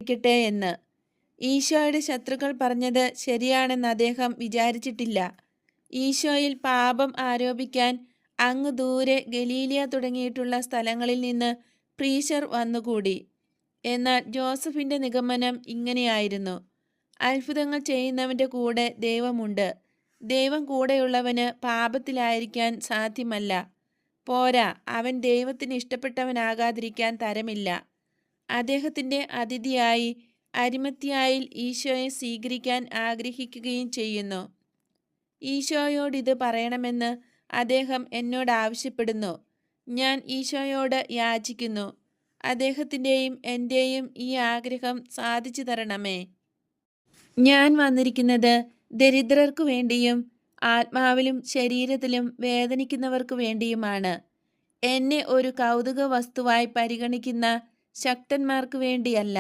സംഭവിക്കട്ടെ എന്ന്. ഈശോയുടെ ശത്രുക്കൾ പറഞ്ഞത് ശരിയാണെന്ന് അദ്ദേഹം വിചാരിച്ചിട്ടില്ല. ഈശോയിൽ പാപം ആരോപിക്കാൻ അങ്ങ് ദൂരെ ഗലീലിയ തുടങ്ങിയിട്ടുള്ള സ്ഥലങ്ങളിൽ നിന്ന് പ്രീശർ വന്നുകൂടി. എന്നാൽ ജോസഫിന്റെ നിഗമനം ഇങ്ങനെയായിരുന്നു: അത്ഭുതങ്ങൾ ചെയ്യുന്നവന്റെ കൂടെ ദൈവമുണ്ട്. ദൈവം കൂടെയുള്ളവന് പാപത്തിലായിരിക്കാൻ സാധ്യമല്ല. പോരാ, അവൻ ദൈവത്തിന് ഇഷ്ടപ്പെട്ടവനാകാതിരിക്കാൻ തരമില്ല. അദ്ദേഹത്തിന്റെ അതിഥിയായി അരിമത്യായിൽ ഈശോയെ സ്വീകരിക്കാൻ ആഗ്രഹിക്കുകയും ചെയ്യുന്നു. ഈശോയോടിത് പറയണമെന്ന് അദ്ദേഹം എന്നോട് ആവശ്യപ്പെടുന്നു. ഞാൻ ഈശോയോട് യാചിക്കുന്നു, അദ്ദേഹത്തിൻ്റെയും എൻ്റെയും ഈ ആഗ്രഹം സാധിച്ചു തരണമേ. ഞാൻ വന്നിരിക്കുന്നത് ദരിദ്രർക്കു വേണ്ടിയും ആത്മാവിലും ശരീരത്തിലും വേദനിക്കുന്നവർക്കു വേണ്ടിയുമാണ്. എന്നെ ഒരു കൗതുക വസ്തുവായി പരിഗണിക്കുന്ന ശക്തന്മാർക്ക് വേണ്ടിയല്ല,